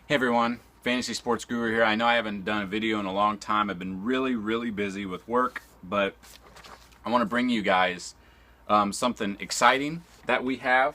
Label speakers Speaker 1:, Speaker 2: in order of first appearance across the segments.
Speaker 1: Hey everyone, Fantasy Sports Guru here. I know I haven't done a video in a long time. I've been really busy with work, but I want to bring you guys something exciting that we have.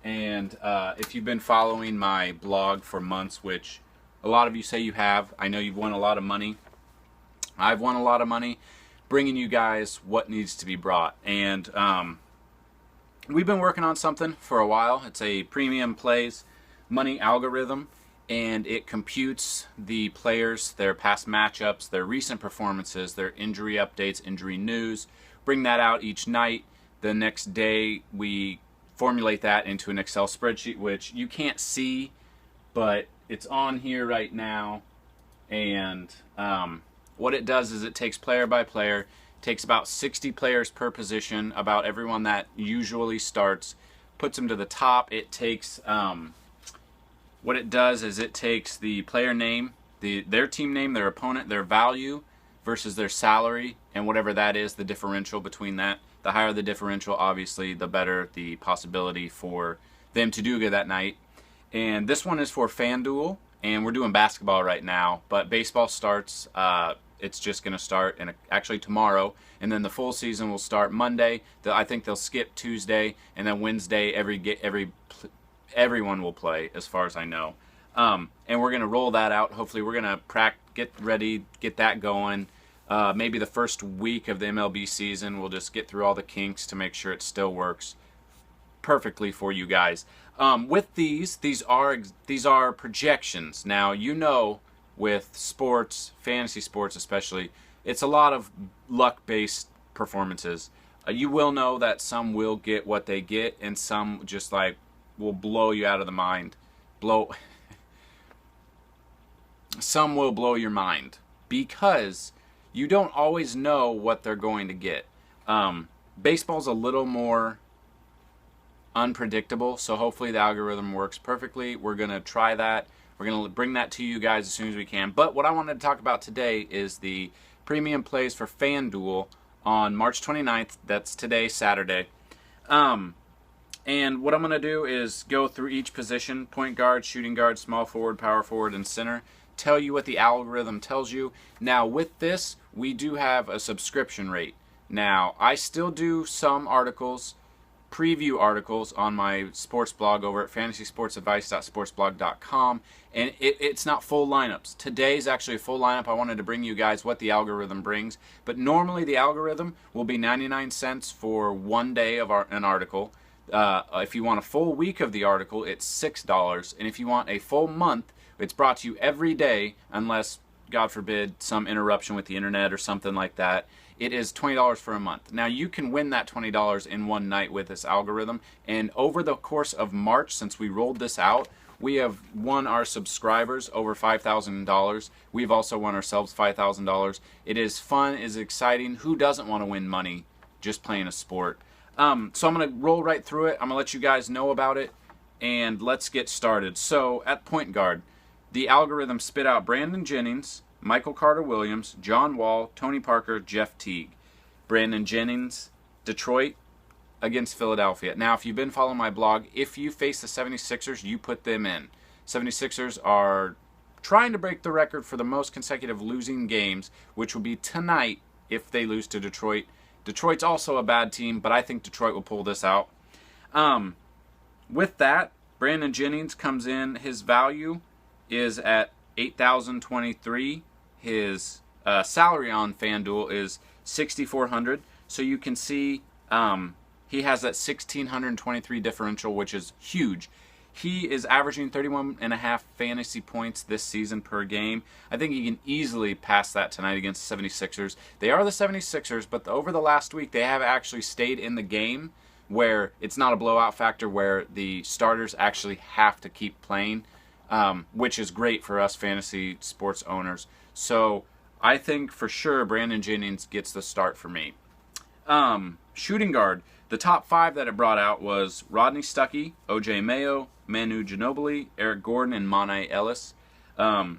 Speaker 1: And if you've been following my blog for months, which a lot of you say you have, I know you've won a lot of money. I've won a lot of money bringing you guys what needs to be brought. And we've been working on something for a while. It's a premium plays money algorithm, and it computes the players, their past matchups, their recent performances, their injury updates, injury news, bring that out each night. The next day we formulate that into an Excel spreadsheet, which you can't see, but it's on here right now. And what it does is it takes player by player, takes about 60 players per position, about everyone that usually starts, puts them to the top. It takes what it does is it takes the player name, their team name, their opponent, their value versus their salary, and whatever that is, the differential between that. The higher the differential, obviously, the better the possibility for them to do good that night. And this one is for Fanduel, and we're doing basketball right now, but baseball starts, it's just going to start actually tomorrow, and then the full season will start Monday. I think they'll skip Tuesday, and then Wednesday everyone will play, as far as I know. And we're going to roll that out. Hopefully we're going to get ready, get that going. Maybe the first week of the MLB season, we'll just get through all the kinks to make sure it still works perfectly for you guys. With these are projections. Now, you know, with sports, fantasy sports especially, it's a lot of luck-based performances. You will know that some will get what they get, and some just like will blow you out of the mind. Some will blow your mind because you don't always know what they're going to get. Baseball's a little more unpredictable, so hopefully the algorithm works perfectly. We're going to try that. We're going to bring that to you guys as soon as we can. But what I wanted to talk about today is the premium plays for Fanduel on March 29th. That's today, Saturday. And what I'm going to do is go through each position: point guard, shooting guard, small forward, power forward, and center. Tell you what the algorithm tells you. Now, with this, we do have a subscription rate. Now, I still do some articles, preview articles, on my sports blog over at fantasysportsadvice.sportsblog.com, and it's not full lineups. Today's actually a full lineup. I wanted to bring you guys what the algorithm brings, but normally the algorithm will be 99 cents for one day of an article. If you want a full week of the article, it's $6, and if you want a full month, it's brought to you every day, unless, God forbid, some interruption with the internet or something like that. It is $20 for a month. Now, you can win that $20 in one night with this algorithm, and over the course of March, since we rolled this out, we have won our subscribers over $5,000. We've also won ourselves $5,000. It is fun, it is exciting. Who doesn't want to win money just playing a sport? So I'm going to roll right through it. I'm going to let you guys know about it, and let's get started. So at point guard, the algorithm spit out Brandon Jennings, Michael Carter-Williams, John Wall, Tony Parker, Jeff Teague. Brandon Jennings, Detroit against Philadelphia. Now, if you've been following my blog, if you face the 76ers, you put them in. 76ers are trying to break the record for the most consecutive losing games, which will be tonight if they lose to Detroit. Detroit's also a bad team, but I think Detroit will pull this out. With that, Brandon Jennings comes in. His value is at $8,023. His salary on FanDuel is $6,400. So you can see he has that $1,623 differential, which is huge. He is averaging 31.5 fantasy points this season per game. I think he can easily pass that tonight against the 76ers. They are the 76ers, but over the last week, they have actually stayed in the game where it's not a blowout factor, where the starters actually have to keep playing, which is great for us fantasy sports owners. So I think for sure Brandon Jennings gets the start for me. Shooting guard, the top five that it brought out was Rodney Stuckey, O.J. Mayo, Manu Ginobili, Eric Gordon, and Monte Ellis. Now,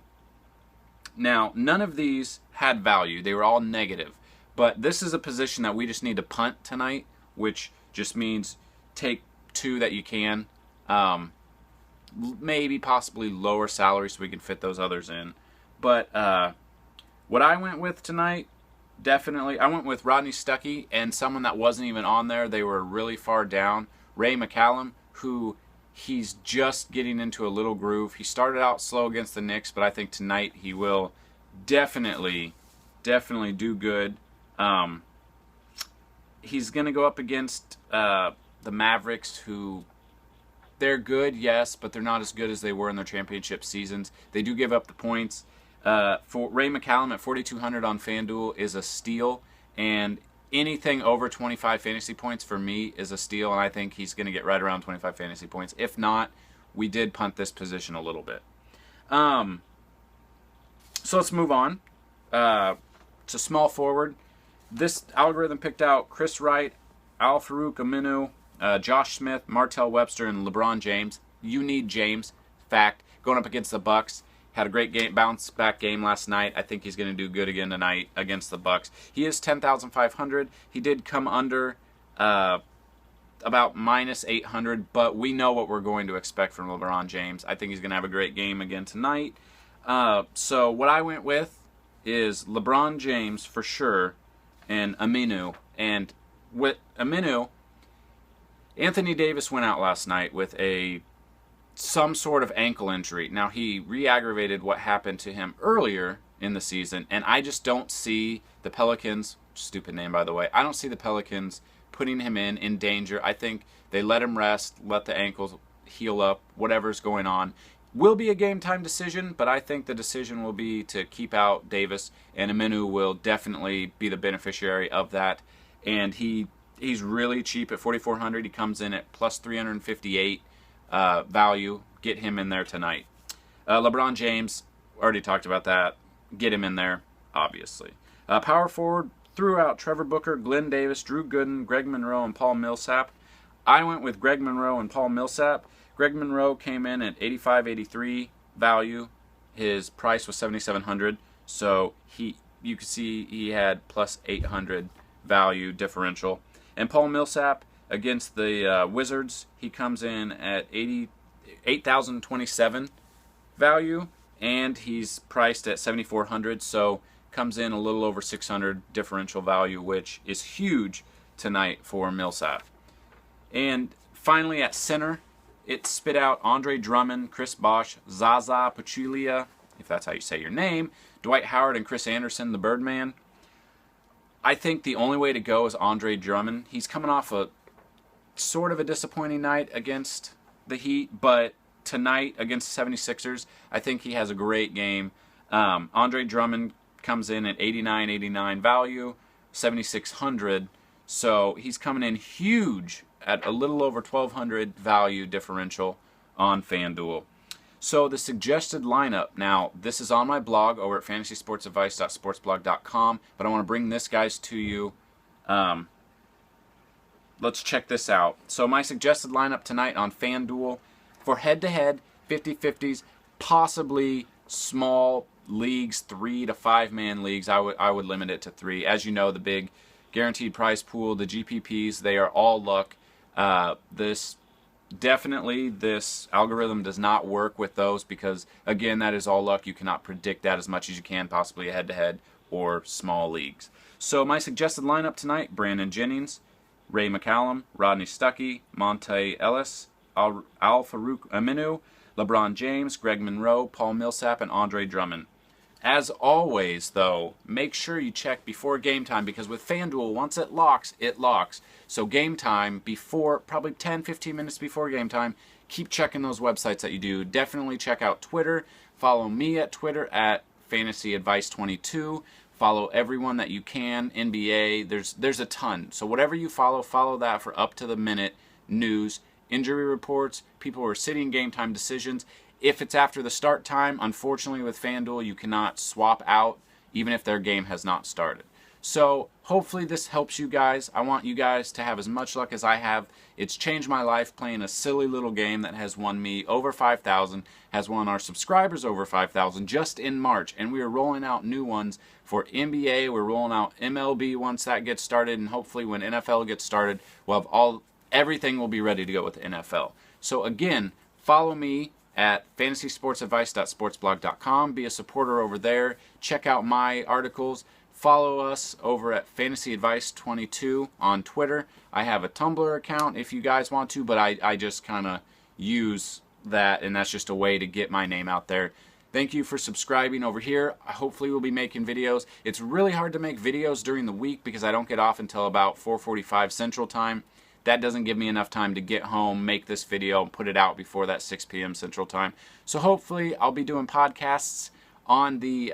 Speaker 1: none of these had value. They were all negative. But this is a position that we just need to punt tonight, which just means take two that you can. maybe possibly lower salary so we can fit those others in. But what I went with tonight, definitely, I went with Rodney Stuckey and someone that wasn't even on there. They were really far down. Ray McCallum, who he's just getting into a little groove. He started out slow against the Knicks, but I think tonight he will definitely do good. He's going to go up against the Mavericks, who they're good, yes, but they're not as good as they were in their championship seasons. They do give up the points. For Ray McCallum at 4,200 on Fanduel is a steal, and anything over 25 fantasy points for me is a steal, and I think he's going to get right around 25 fantasy points. If not, we did punt this position a little bit. So let's move on to small forward. This algorithm picked out Chris Wright, Al-Farouq Aminu, Josh Smith, Martell Webster, and LeBron James. You need James. Fact. Going up against the Bucks. Had a great game, bounce back game last night. I think he's going to do good again tonight against the Bucks. He is 10,500. He did come under about minus 800, but we know what we're going to expect from LeBron James. I think he's going to have a great game again tonight. So what I went with is LeBron James for sure and Aminu. And with Aminu, Anthony Davis went out last night with some sort of ankle injury. Now, he re-aggravated what happened to him earlier in the season, and I just don't see the Pelicans, stupid name by the way, I don't see the Pelicans putting him in danger. I think they let him rest, let the ankles heal up, whatever's going on. Will be a game time decision, but I think the decision will be to keep out Davis, and Aminu will definitely be the beneficiary of that. And he's really cheap at 4,400. He comes in at plus 358 value. Get him in there tonight. LeBron James, already talked about that. Get him in there, obviously. Power forward, threw out Trevor Booker, Glenn Davis, Drew Gooden, Greg Monroe, and Paul Millsap. I went with Greg Monroe and Paul Millsap. Greg Monroe came in at 85.83 value. His price was 7,700, so you can see he had plus 800 value differential. And Paul Millsap against the Wizards, he comes in at 8,027 value, and he's priced at 7,400, so comes in a little over 600 differential value, which is huge tonight for Millsap. And finally at center, it spit out Andre Drummond, Chris Bosh, Zaza Pachulia, if that's how you say your name, Dwight Howard, and Chris Anderson, the Birdman. I think the only way to go is Andre Drummond. He's coming off a sort of a disappointing night against the Heat, but tonight against the 76ers, I think he has a great game. Andre Drummond comes in at 89.89 value, 7,600, so he's coming in huge at a little over 1,200 value differential on FanDuel. So the suggested lineup, now this is on my blog over at fantasysportsadvice.sportsblog.com, but I want to bring this guys to you. Let's check this out. So my suggested lineup tonight on FanDuel for head-to-head 50-50s, possibly small leagues, 3 to 5 man leagues. I would limit it to 3. As you know, the big guaranteed prize pool, the GPPs, they are all luck. This algorithm does not work with those because, again, that is all luck. You cannot predict that as much as you can possibly head-to-head or small leagues. So my suggested lineup tonight: Brandon Jennings, Ray McCallum, Rodney Stuckey, Monte Ellis, Al-Farouq Aminu, LeBron James, Greg Monroe, Paul Millsap, and Andre Drummond. As always, though, make sure you check before game time, because with FanDuel, once it locks, it locks. So game time, before, probably 10-15 minutes before game time, keep checking those websites that you do. Definitely check out Twitter. Follow me at Twitter at FantasyAdvice22. Follow everyone that you can. NBA, there's a ton. So whatever you follow that for up-to-the-minute news, injury reports, people who are sitting game time decisions. If it's after the start time, unfortunately with FanDuel, you cannot swap out even if their game has not started. So hopefully this helps you guys. I want you guys to have as much luck as I have. It's changed my life playing a silly little game that has won me over 5,000, has won our subscribers over 5,000 just in March. And we are rolling out new ones for NBA. We're rolling out MLB once that gets started, and hopefully when NFL gets started, we'll have everything will be ready to go with the NFL. So again, follow me at fantasysportsadvice.sportsblog.com. Be a supporter over there. Check out my articles. Follow us over at Fantasy Advice 22 on Twitter. I have a Tumblr account if you guys want to, but I just kind of use that, and that's just a way to get my name out there. Thank you for subscribing over here. Hopefully we'll be making videos. It's really hard to make videos during the week because I don't get off until about 4:45 Central Time. That doesn't give me enough time to get home, make this video, and put it out before that 6 p.m. Central Time. So hopefully I'll be doing podcasts on the...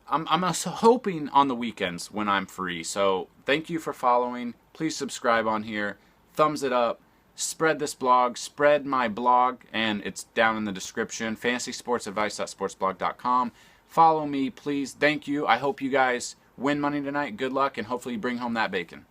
Speaker 1: I'm hoping on the weekends when I'm free. So thank you for following. Please subscribe on here. Thumbs it up. Spread this blog. Spread my blog. And it's down in the description. FantasySportsAdvice.sportsblog.com. Follow me, please. Thank you. I hope you guys win money tonight. Good luck. And hopefully you bring home that bacon.